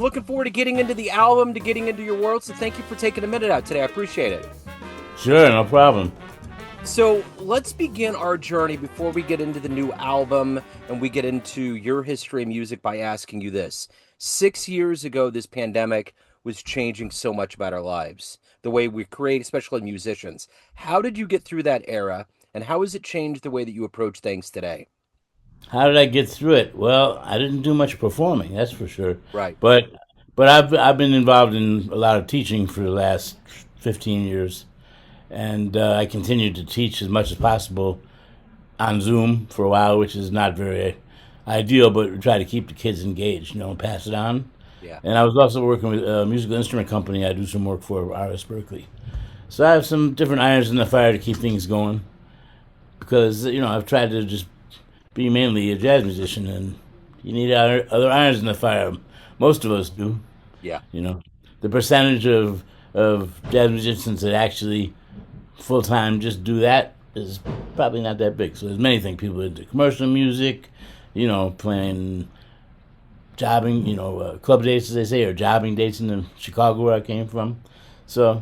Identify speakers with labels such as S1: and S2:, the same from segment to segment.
S1: looking forward to getting into the album, to getting into your world. So thank you for taking a minute out today. I appreciate it.
S2: Sure, no problem.
S1: So let's begin our journey before we get into the new album and we get into your history of music by asking you this. 6 years ago, this pandemic was changing so much about our lives, the way we create, especially musicians. How did you get through that era, and how has it changed the way that you approach things today?
S2: How did I get through it? Well, I didn't do much performing, that's for sure.
S1: Right.
S2: But but I've been involved in a lot of teaching for the last 15 years, and I continued to teach as much as possible on Zoom for a while, which is not very ideal, but we try to keep the kids engaged, and pass it on.
S1: Yeah.
S2: And I was also working with a musical instrument company I do some work for, RS Berkeley. So I have some different irons in the fire to keep things going because I've tried to just be mainly a jazz musician, and you need other irons in the fire. Most of us do.
S1: Yeah.
S2: The percentage of jazz musicians that actually full time just do that is probably not that big. So there's many things people into commercial music, playing jobbing, club dates as they say, or jobbing dates in Chicago where I came from. So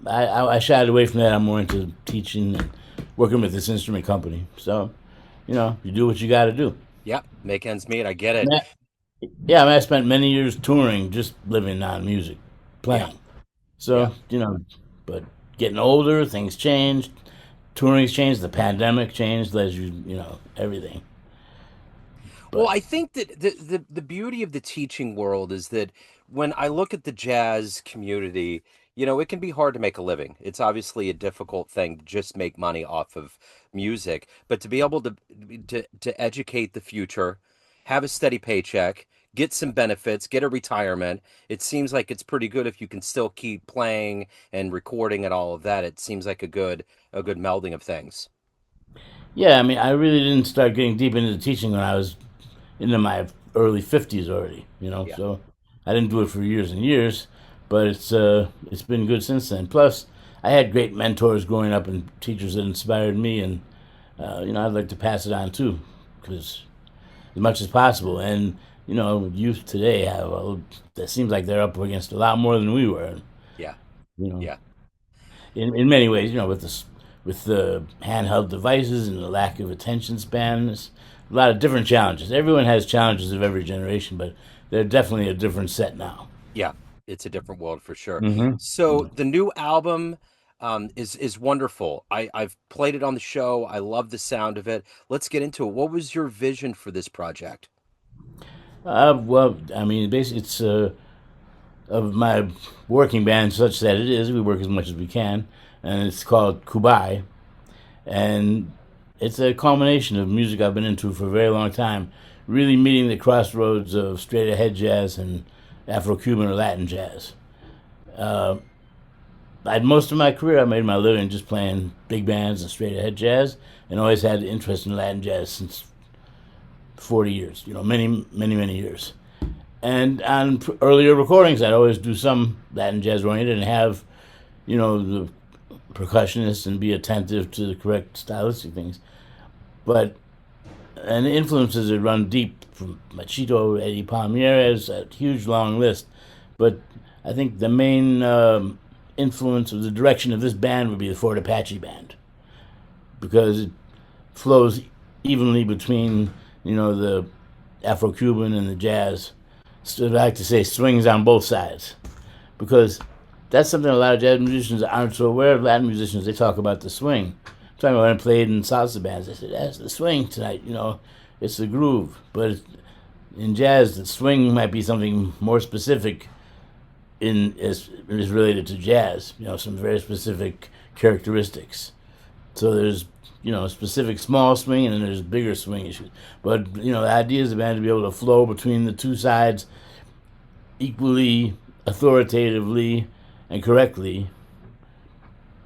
S2: I shied away from that. I'm more into teaching and working with this instrument company. So you do what you got to do.
S1: Yeah. Make ends meet. I get it.
S2: And yeah, I mean, I spent many years touring, just living on music,
S1: Yeah.
S2: playing.
S1: Yeah.
S2: So but getting older, things changed. Touring's changed. The pandemic changed, as everything.
S1: Well,
S2: But
S1: I think that the beauty of the teaching world is that when I look at the jazz community, it can be hard to make a living. It's obviously a difficult thing to just make money off of music, but to be able to educate the future, have a steady paycheck, get some benefits, get a retirement, it seems like it's pretty good if you can still keep playing and recording and all of that. It seems like a good melding of things.
S2: yeah, I mean, I really didn't start getting deep into teaching when I was into my early 50s already.
S1: Yeah.
S2: So I didn't do it for years and years, but it's been good since then. Plus, I had great mentors growing up and teachers that inspired me, and I'd like to pass it on too, because as much as possible. And youth today that seems like they're up against a lot more than we were.
S1: Yeah.
S2: You know,
S1: Yeah.
S2: in many ways, with the handheld devices and the lack of attention span, there's a lot of different challenges. Everyone has challenges of every generation, but they're definitely a different set now.
S1: Yeah, it's a different world for sure.
S2: Hmm.
S1: So the new album is wonderful. I've played it on the show. I love the sound of it. Let's get into it. What was your vision for this project?
S2: Well, I mean, basically, it's of my working band, such that it is. We work as much as we can, and it's called Cubeye, and it's a culmination of music I've been into for a very long time, really meeting the crossroads of straight ahead jazz and Afro-Cuban or Latin jazz. Uh, most of my career, I made my living just playing big bands and straight ahead jazz, and always had interest in Latin jazz since 40 years, many, many, many years. And on earlier recordings, I'd always do some Latin jazz oriented and have, the percussionist and be attentive to the correct stylistic things. But, and the influences that run deep from Machito, Eddie Palmieri, a huge long list. But I think the main influence of the direction of this band would be the Fort Apache Band, because it flows evenly between, the Afro-Cuban and the jazz. So I like to say swings on both sides, because that's something a lot of jazz musicians aren't so aware of. Latin musicians, they talk about the swing. I'm talking about when I played in salsa bands, they said, that's the swing tonight, it's the groove. But in jazz, the swing might be something more specific is related to jazz, some very specific characteristics. So there's, specific small swing, and then there's bigger swing issues. But, the idea is the band to be able to flow between the two sides equally, authoritatively, and correctly,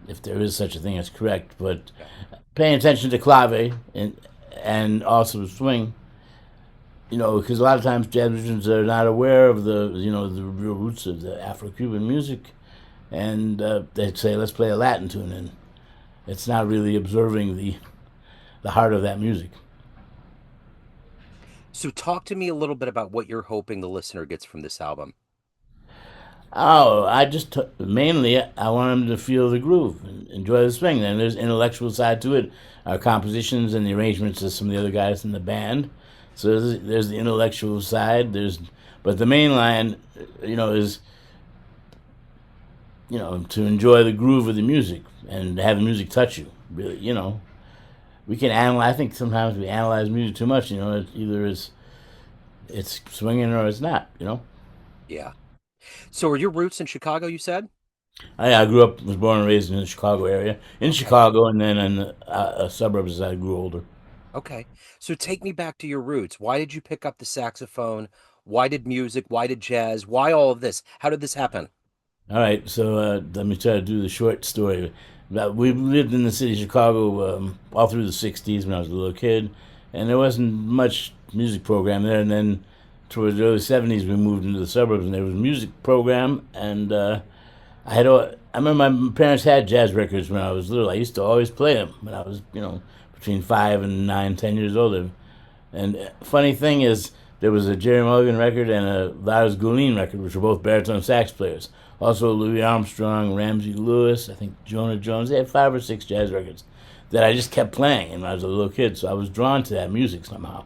S2: if there is such a thing as correct, but paying attention to clave and also swing, because a lot of times jazz musicians are not aware of the real roots of the Afro-Cuban music, and they'd say, let's play a Latin tune, and it's not really observing the heart of that music.
S1: So talk to me a little bit about what you're hoping the listener gets from this album.
S2: Oh, mainly I want them to feel the groove and enjoy the swing. Then there's intellectual side to it, our compositions and the arrangements of some of the other guys in the band. So there's the intellectual side. But the main line, is to enjoy the groove of the music and have the music touch you. Really, we can analyze. I think sometimes we analyze music too much. Either it's swinging or it's not.
S1: Yeah. So are your roots in Chicago, you said?
S2: I was born and raised in the Chicago area, in
S1: Okay.
S2: Chicago, and then in the suburbs as I grew older.
S1: Okay. So take me back to your roots. Why did you pick up the saxophone? Why did music? Why did jazz? Why all of this? How did this happen?
S2: All right, so let me try to do the short story. We lived in the city of Chicago all through the '60s when I was a little kid, and there wasn't much music program there. And then towards the early '70s, we moved into the suburbs, and there was a music program. And I remember my parents had jazz records when I was little. I used to always play them when I was, between 5 and 9, 10 years old. And funny thing is, there was a Jerry Mulligan record and a Lars Gullin record, which were both baritone sax players. Also, Louis Armstrong, Ramsey Lewis, I think Jonah Jones. They had 5 or 6 jazz records that I just kept playing when I was a little kid. So I was drawn to that music somehow.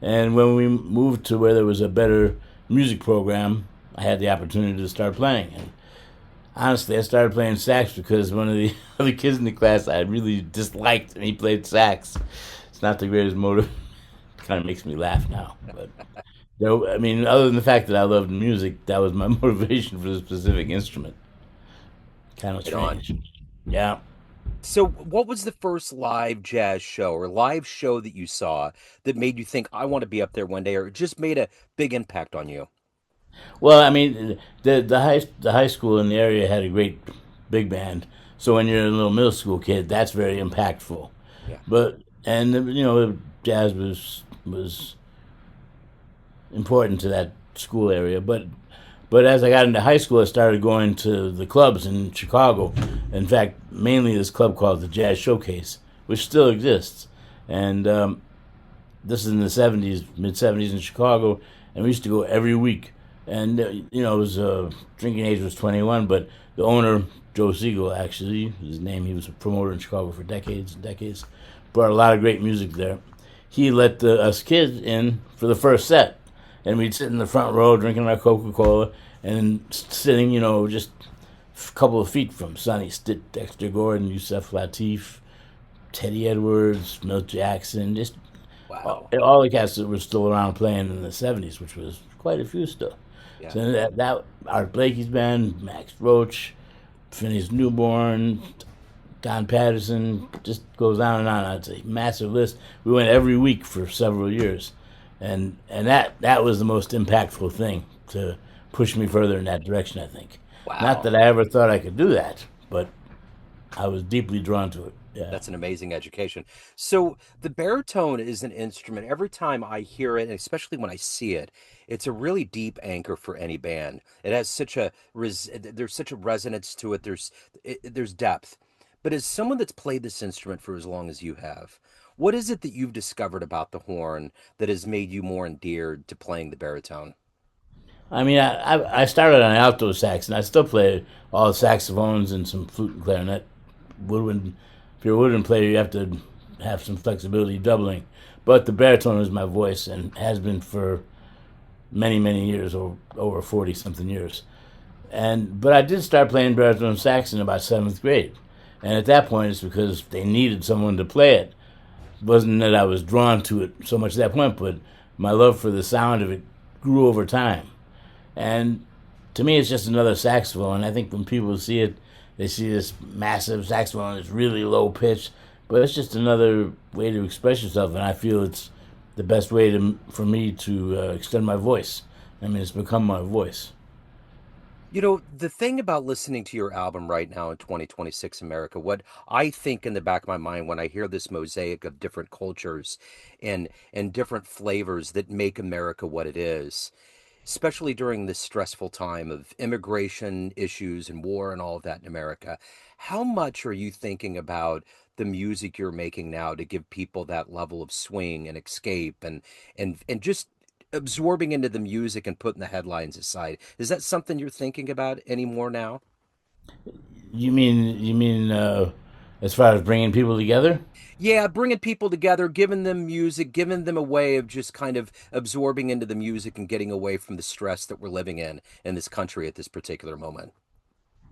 S2: And when we moved to where there was a better music program, I had the opportunity to start playing. And honestly, I started playing sax because one of the other kids in the class I really disliked, and he played sax. It's not the greatest motive. Kind of makes me laugh now. But I mean, other than the fact that I loved music, that was my motivation for the specific instrument. Kind of
S1: Right on.
S2: strange. Yeah.
S1: So what was the first live jazz show or live show that you saw that made you think I want to be up there one day or it just made a big impact on you?
S2: Well, I mean, the high school in the area had a great big band. So when you're a little middle school kid, that's very impactful.
S1: Yeah.
S2: But and jazz was important to that school area. But as I got into high school, I started going to the clubs in Chicago. In fact, mainly this club called the Jazz Showcase, which still exists. And this is in the '70s, mid '70s in Chicago, and we used to go every week. And it was drinking age was 21, but the owner, Joe Siegel, actually his name, he was a promoter in Chicago for decades and decades, brought a lot of great music there. He let us kids in for the first set, and we'd sit in the front row drinking our Coca Cola and sitting, just a couple of feet from Sonny Stitt, Dexter Gordon, Yusef Lateef, Teddy Edwards, Milt Jackson, just
S1: Wow.
S2: all the cats that were still around playing in the '70s, which was quite a few still.
S1: Yeah.
S2: So that Art Blakey's band, Max Roach, Phineas Newborn, Don Patterson, just goes on and on. It's a massive list. We went every week for several years, and that was the most impactful thing to push me further in that direction. I think. Not
S1: Wow.
S2: that I ever thought I could do that, but I was deeply drawn to it. Yeah.
S1: That's an amazing education. So the baritone is an instrument. Every time I hear it, and especially when I see it, it's a really deep anchor for any band. It has there's such a resonance to it. There's depth. But as someone that's played this instrument for as long as you have, what is it that you've discovered about the horn that has made you more endeared to playing the baritone?
S2: I mean, I started on alto sax, and I still play all the saxophones and some flute and clarinet. Woodwind, if you're a woodwind player, you have to have some flexibility doubling. But the baritone is my voice and has been for many, many years, over 40 something years. But I did start playing baritone sax in about seventh grade, and at that point, it's because they needed someone to play it. It wasn't that I was drawn to it so much at that point, but my love for the sound of it grew over time. And to me, it's just another saxophone. I think when people see it, they see this massive saxophone that's really low pitched, but it's just another way to express yourself. And I feel it's the best way for me to extend my voice. I mean, it's become my voice.
S1: You know, the thing about listening to your album right now in 2026 America, what I think in the back of my mind when I hear this mosaic of different cultures and different flavors that make America what it is, especially during this stressful time of immigration issues and war and all of that in America, how much are you thinking about the music you're making now to give people that level of swing and escape and just absorbing into the music and putting the headlines aside. Is that something you're thinking about anymore now?
S2: You mean as far as bringing people together?
S1: Yeah, bringing people together, giving them music, giving them a way of just kind of absorbing into the music and getting away from the stress that we're living in this country at this particular moment.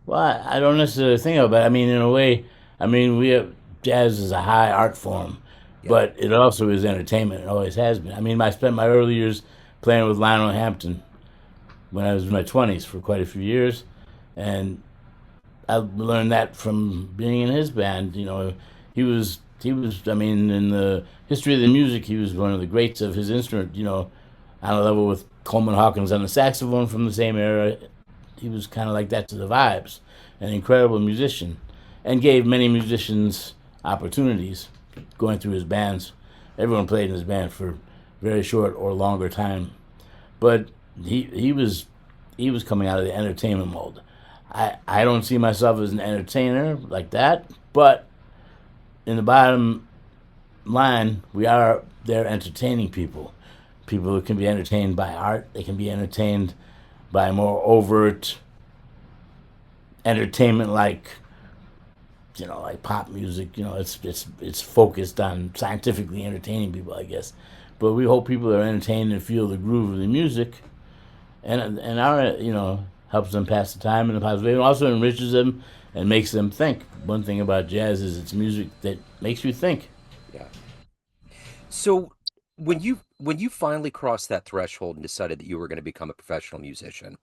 S2: Well, I don't necessarily think of it. I mean, in a way, I mean, we have jazz is a high art form,
S1: Yeah.
S2: but it also is entertainment. It always has been. I mean, I spent my early years playing with Lionel Hampton when I was in my 20s for quite a few years, and I learned that from being in his band. He was. I mean, in the history of the music, he was one of the greats of his instrument. On a level with Coleman Hawkins on the saxophone from the same era. He was kind of like that to the vibes, an incredible musician, and gave many musicians opportunities going through his bands. Everyone played in his band for very short or longer time, but he was coming out of the entertainment mold. I don't see myself as an entertainer like that, but in the bottom line, we are there entertaining people. People who can be entertained by art, they can be entertained by more overt entertainment like pop music. It's focused on scientifically entertaining people, I guess. But we hope people are entertained and feel the groove of the music, and our helps them pass the time in a positive way, and also enriches them and makes them think. One thing about jazz is it's music that makes you think.
S1: Yeah. So when you finally crossed that threshold and decided that you were going to become a professional musician,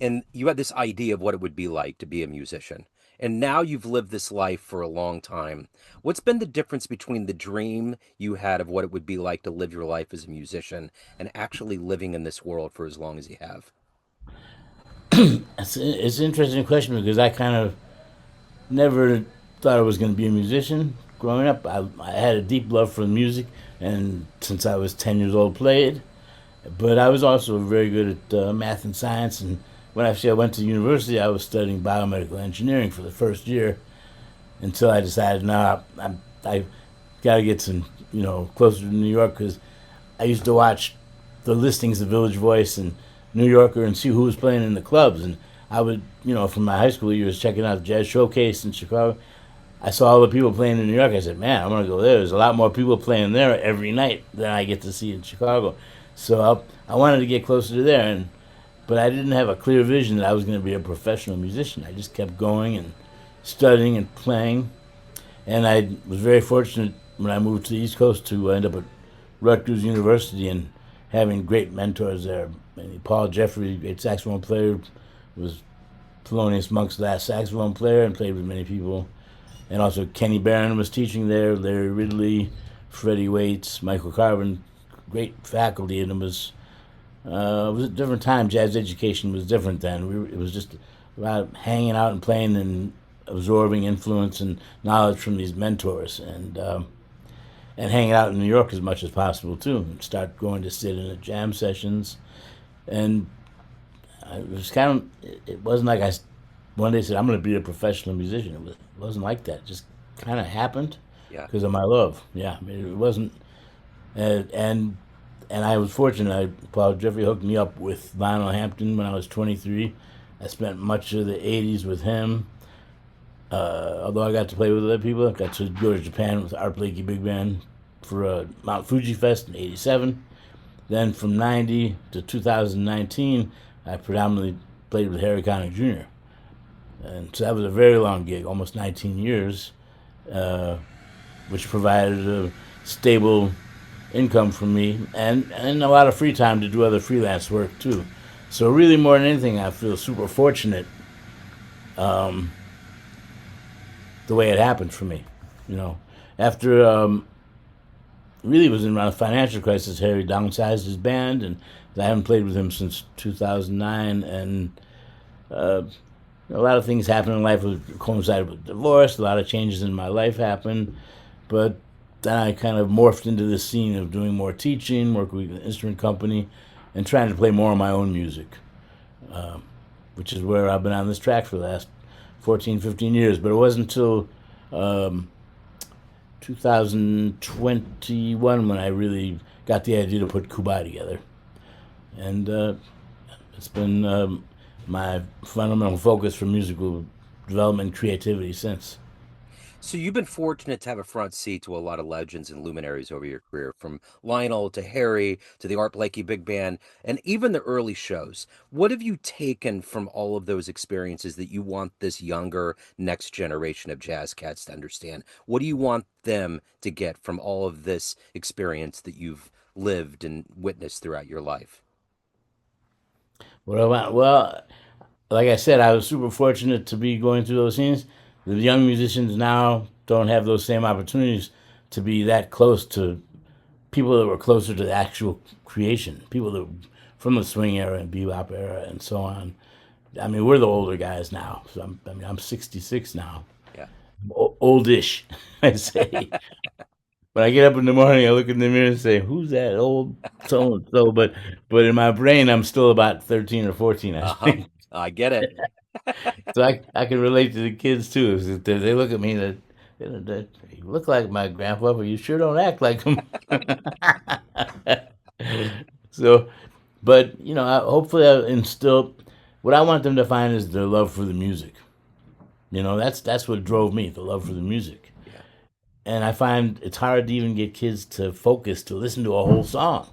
S1: and you had this idea of what it would be like to be a musician, and now you've lived this life for a long time, what's been the difference between the dream you had of what it would be like to live your life as a musician and actually living in this world for as long as you have?
S2: It's an interesting question because I kind of never thought I was going to be a musician. Growing up, I had a deep love for music, and since I was 10 years old, played. But I was also very good at math and science. And when I went to university, I was studying biomedical engineering for the first year until I decided, no, I got to get closer to New York because I used to watch the listings of Village Voice and New Yorker and see who was playing in the clubs. And I would, from my high school years, checking out the Jazz Showcase in Chicago. I saw all the people playing in New York. I said, man, I'm going to go there. There's a lot more people playing there every night than I get to see in Chicago. So I wanted to get closer to there. But I didn't have a clear vision that I was going to be a professional musician. I just kept going and studying and playing. And I was very fortunate when I moved to the East Coast to end up at Rutgers University and having great mentors there. Paul Jeffrey, great saxophone player, was Thelonious Monk's last saxophone player and played with many people. And also Kenny Barron was teaching there, Larry Ridley, Freddie Waits, Michael Carbon, great faculty. And it was a different time. Jazz education was different then. It was just about hanging out and playing and absorbing influence and knowledge from these mentors, and hanging out in New York as much as possible too. And start going to sit in the jam sessions, and it was kind of. It wasn't like I one day said I'm going to be a professional musician. It wasn't like that. It just kind of happened
S1: Yeah.
S2: because of my love. Yeah, I mean, it wasn't. And I was fortunate. Paul Jeffrey hooked me up with Lionel Hampton when I was 23. I spent much of the 80s with him. Although I got to play with other people, I got to go to Japan with Art Blakey Big Band for Mount Fuji Fest in '87. Then from '90 to 2019, I predominantly played with Harry Connick Jr. And so that was a very long gig, almost 19 years, uh, which provided a stable income for me and a lot of free time to do other freelance work too. So really, more than anything, I feel super fortunate the way it happened for me. You know, after really it was around a financial crisis. Harry downsized his band, and I haven't played with him since 2009. And uh, a lot of things happened in life that coincided with divorce. A lot of changes in my life happened, but then I kind of morphed into this scene of doing more teaching, working with an instrument company, and trying to play more of my own music, which is where I've been on this track for the last 14, 15 years. But it wasn't until um, 2021 when I really got the idea to put Cubeye together. and it's been my fundamental focus for musical development and creativity since.
S1: So you've been fortunate to have a front seat to a lot of legends and luminaries over your career, from Lionel to Harry to the Art Blakey Big Band, and even the early shows. What have you taken from all of those experiences that you want this younger next generation of jazz cats to understand? What do you want them to get from all of this experience that you've lived and witnessed throughout your life?
S2: What about, well, like I said, I was super fortunate to be going through those scenes. The young musicians now don't have those same opportunities to be that close to people that were closer to the actual creation, people that from the swing era and bebop era and so on. I mean, we're the older guys now. So I'm 66 now,
S1: Yeah.
S2: oldish, I say. When I get up in the morning, I look in the mirror and say, "Who's that old so and so?" But in my brain, I'm still about 13 or 14, I
S1: Uh-huh.
S2: think.
S1: I get it.
S2: So I can relate to the kids too. If they look at me that you look like my grandpa, but you sure don't act like him. So, but hopefully I instill what I want them to find is their love for the music. That's what drove me, the love for the music.
S1: Yeah.
S2: And I find it's hard to even get kids to focus to listen to a whole song.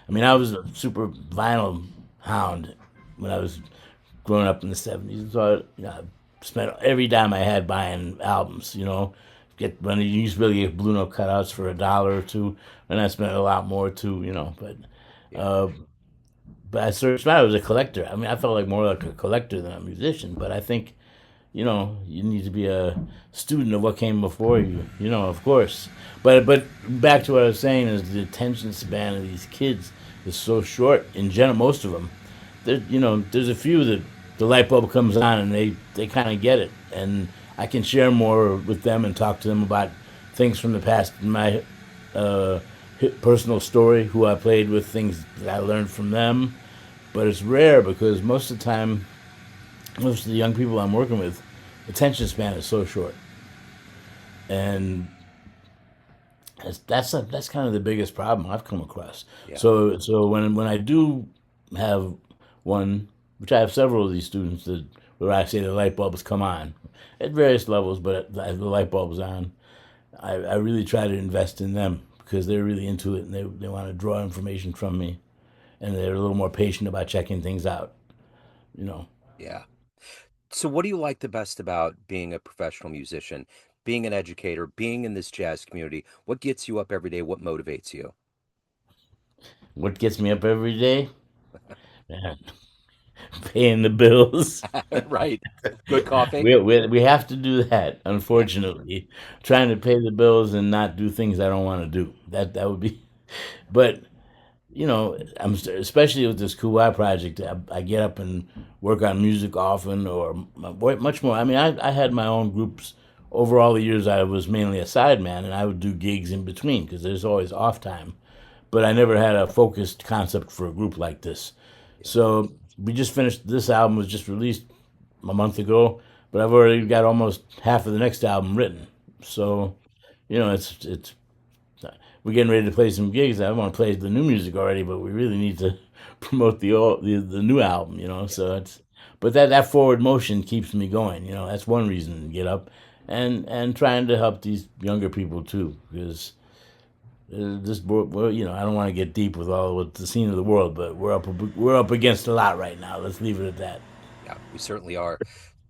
S2: I mean, I was a super vinyl hound when I was growing up in the '70s, so I spent every dime I had buying albums. Get when you used to really get Blue Note cutouts for $1 or two, and I spent a lot more too.
S1: Yeah.
S2: Uh, but I searched. I was a collector. I mean, I felt like more like a collector than a musician. But I think you need to be a student of what came before you. Of course. But back to what I was saying is the attention span of these kids is so short. In general, most of them. There's a few that the light bulb comes on and they kind of get it, and I can share more with them and talk to them about things from the past, my uh, personal story, who I played with, things that I learned from them. But it's rare because most of the time, most of the young people I'm working with, attention span is so short, and that's kind of the biggest problem I've come across.
S1: Yeah.
S2: So when I do have one, which I have several of these students that where I say the light bulbs come on at various levels, but the light bulbs on, I really try to invest in them because they're really into it and they want to draw information from me, and they're a little more patient about checking things out. You know,
S1: Yeah. So, what do you like the best about being a professional musician, being an educator, being in this jazz community? What gets you up every day? What motivates you?
S2: what gets me up every day? Man, paying the bills.
S1: Right. Good coffee.
S2: We have to do that, unfortunately. Trying to pay the bills and not do things I don't want to do. That would be, but I'm especially with this Cubeye project. I get up and work on music often, or much more. I mean, I had my own groups over all the years. I was mainly a sideman, and I would do gigs in between because there's always off time. But I never had a focused concept for a group like this.
S1: Yeah.
S2: So we just finished. This album was just released a month ago, but I've already got almost half of the next album written. So it's we're getting ready to play some gigs. I want to play the new music already, but we really need to promote the new album. So it's but that forward motion keeps me going. That's one reason to get up and trying to help these younger people too because. Well, I don't want to get deep with the scene of the world, but we're up against a lot right now. Let's leave it at that.
S1: Yeah, we certainly are.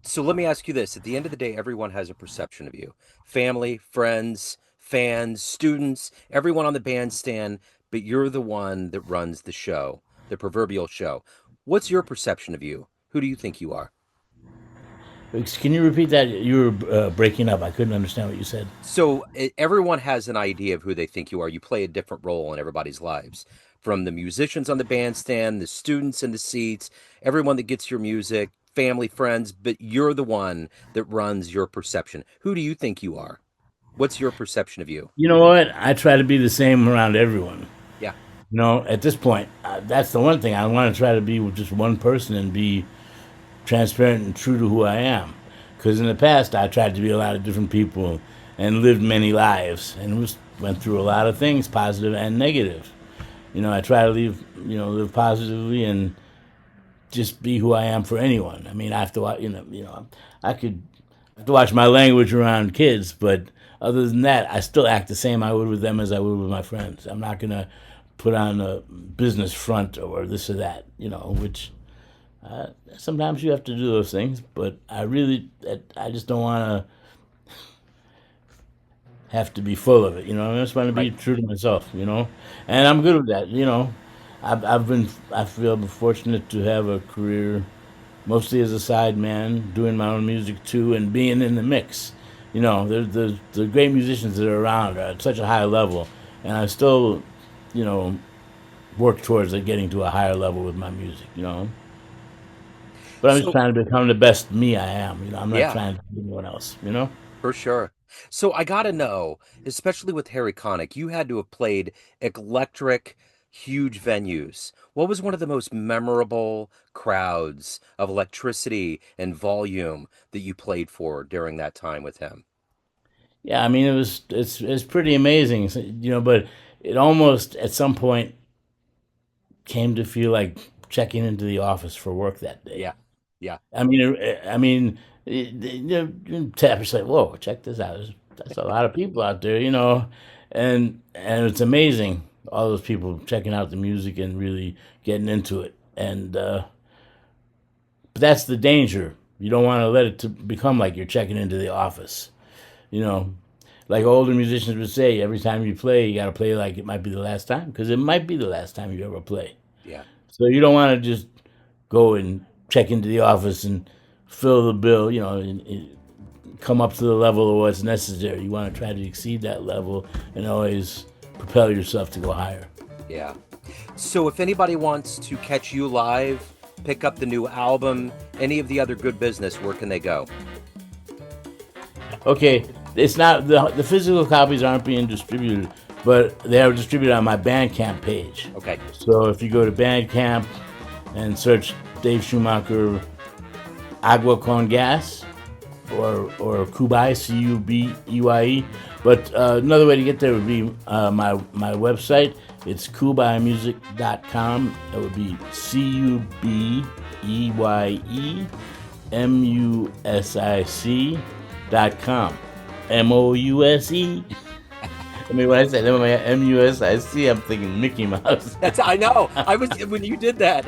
S1: So, let me ask you this. At the end of the day, everyone has a perception of you: family, friends, fans, students, everyone on the bandstand, but you're the one that runs the show, the proverbial show. What's your perception of you? Who do you think you are?
S2: Can you repeat that? You were breaking up. I couldn't understand what you said.
S1: So everyone has an idea of who they think you are. You play a different role in everybody's lives, from the musicians on the bandstand, the students in the seats, everyone that gets your music, family, friends, but you're the one that runs your perception. Who do you think you are? What's your perception of you?
S2: You know what? I try to be the same around everyone.
S1: Yeah.
S2: At this point, that's the one thing I want to try to be with just one person and be transparent and true to who I am. Because in the past, I tried to be a lot of different people and lived many lives and went through a lot of things, positive and negative. I try to live positively and just be who I am for anyone. I mean, I have to, I could have to watch my language around kids, but other than that, I still act the same I would with them as I would with my friends. I'm not gonna put on a business front or this or that, which sometimes you have to do those things. But I just don't want to have to be full of it. I just want to be
S1: Right.
S2: true to myself. And I'm good with that. I feel fortunate to have a career mostly as a side man, doing my own music too, and being in the mix. The great musicians that are around are at such a high level, and I still, you know, work towards getting to a higher level with my music. But I'm just
S1: So
S2: trying to become the best me I am. I'm not
S1: yeah,
S2: trying to be anyone else.
S1: for sure. So I gotta know, especially with Harry Connick, you had to have played electric, huge venues. What was one of the most memorable crowds of electricity and volume that you played for during that time with him?
S2: Yeah, I mean it's pretty amazing, but it almost at some point came to feel like checking into the office for work that day.
S1: Yeah. Yeah.
S2: Tappers like, whoa, check this out. That's a lot of people out there. And it's amazing all those people checking out the music and really getting into it. And but that's the danger. You don't want to let it to become like you're checking into the office. You know, like older musicians would say, every time you play, you got to play like it might be the last time because it might be the last time you ever play.
S1: Yeah.
S2: So you don't want to just go and check into the office and fill the bill, and come up to the level of what's necessary. You want to try to exceed that level and always propel yourself to go higher.
S1: Yeah. So if anybody wants to catch you live, pick up the new album, any of the other good business, where can they go?
S2: Okay, it's not the physical copies aren't being distributed, but they are distributed on my Bandcamp page.
S1: Okay.
S2: So if you go to Bandcamp and search Dave Schumacher Agua Con Gas or Cubeye, Cubeye. But another way to get there would be my website. It's cubeyemusic.com. It would be CUBEYEMUSIC.com. MOUSE. I mean, when I said MUSIC, I'm thinking Mickey Mouse.
S1: That's I know. I was when you did that.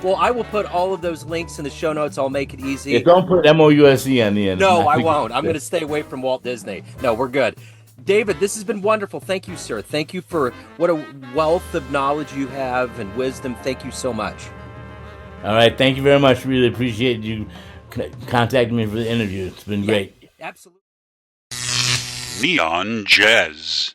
S1: Well, I will put all of those links in the show notes. I'll make it
S2: Yeah,
S1: easy.
S2: don't put MOUSE on the end.
S1: No,
S2: I
S1: I
S2: think
S1: won't. I'm going to stay away from Walt Disney. No, we're good. David, this has been wonderful. Thank you, sir. Thank you for what a wealth of knowledge you have and wisdom. Thank you so much.
S2: All right. Thank you very much. Really appreciate you contacting me for the interview. It's been
S1: Yeah,
S2: great.
S1: absolutely.
S3: Neon Jazz.